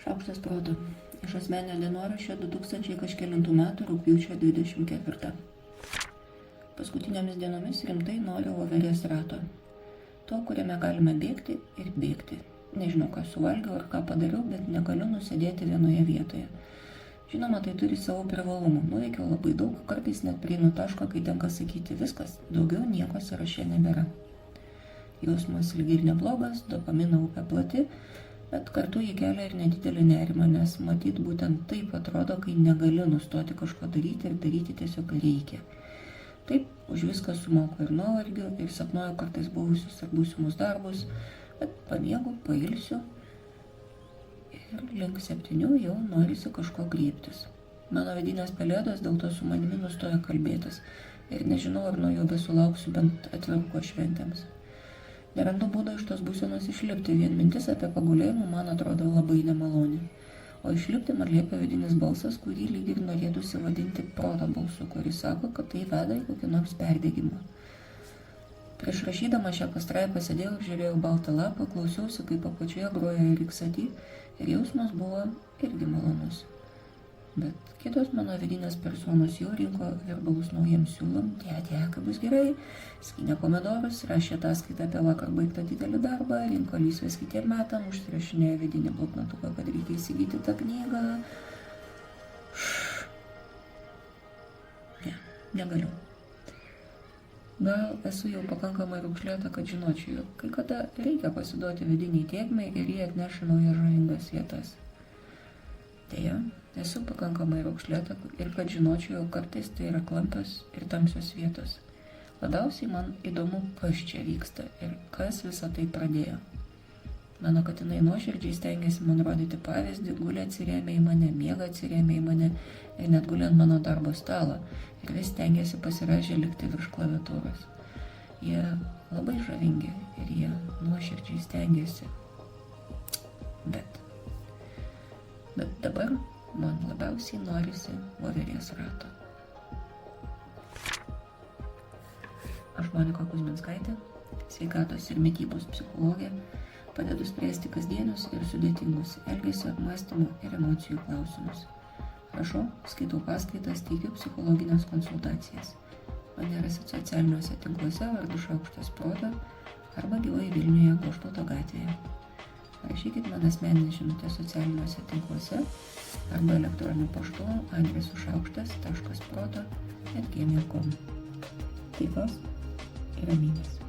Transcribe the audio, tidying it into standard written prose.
Šaukštas proto. Iš asmeninio dienoraščio 2000 kažkelintų metų rugpjūčio 24. Paskutinėmis dienomis rimtai noriu voverės rato. To, kuriame galime bėgti ir bėgti. Nežinau, ką suvalgiau ar ką padariau, bet negaliu nusėdėti vienoje vietoje. Žinoma, tai turi savo privalumų. Nuveikiau labai daug, kartais net prieinu taško, kai tenka sakyti viskas, daugiau nieko sąraše nebėra. Jausmas lyg ir neblogas, dopamino upė plati, bet kartu jį kelia ir nedidelį nerimą, nes matyt būtent taip atrodo, kai negali nustoti kažko daryti ir daryti tiesiog reikia. Taip, už viską sumoku ir nuovargiu, ir sapnuoju kartais buvusius ir būsimus darbus, bet pamiegu, pailsiu ir link 7 jau norisi kažko griebtis. Mano vidinės pelėdos dėl to su manimi nustoja kalbėtis ir nežinau, ar nuo jo besulauksiu bent atviruko šventėms. Nerandu būdo iš tos būsenos išlipti, vien mintis apie pagulėjimą man atrodo labai nemaloni. O išlipti man liepia vidinis balsas, kurį lyg ir norėtųsi vadinti proto balsu, kuris sako, kad tai veda į kokį nors perdegimą. Prieš rašydama šią pastraipą sėdėjau ir žiūrėjau baltą lapą, klausiausi, kaip apačioje groja Eriksati ir jausmas buvo irgi malonus. Bet kitos mano vidinės personos jau rinko virbalus naujiems siūlom, kaip bus gerai, skynė pomidorus, rašė ataskaitą apie vakar baigtą didelį darbą, rinko lysves kitiem metam, užsirašinėjo vidinį bloknotuką, kad reikia įsigyti tą knygą. Negaliu. Gal esu jau pakankamai raukšlėta, kad žinočiau, jog kai kada reikia pasiduoti vidiniai tėkmei ir jie atneša naujas žavingas vietas. Deja, esu pakankamai raukšlėta ir kad žinočiau, jog kartais tai yra klampios ir tamsios vietos. Labiausiai man įdomu, kas čia vyksta ir kas visą tai pradėjo. Mano katinai nuoširdžiai stengiasi man rodyti pavyzdį, guli atsirėmė į mane, miega atsirėmė į mane ir net guli ant mano darbo stalo ir vis stengiasi pasiražę likti virš klaviatūros. Jie labai žavingi ir jie nuoširdžiai stengiasi. Bet dabar man labiausiai norisi voverės rato. Aš Monika Kuzminskaitė, sveikatos ir mitybos psichologė, padedu spręsti kasdienius ir sudėtingus elgesio, mąstymo ir emocijų klausimus. Rašau, skaitau paskaitas, teikiu psichologinės konsultacijas. Mane rasit socialiniuose tinkluose vardu Šaukštas proto arba gyvai Vilniuje Goštauto gatvėje. Rašykit man asmeninę žinutę socialiniuose tinkluose arba elektroniniu paštu adresu šaukštas.proto@gmail.com. Taikos ir ramybės.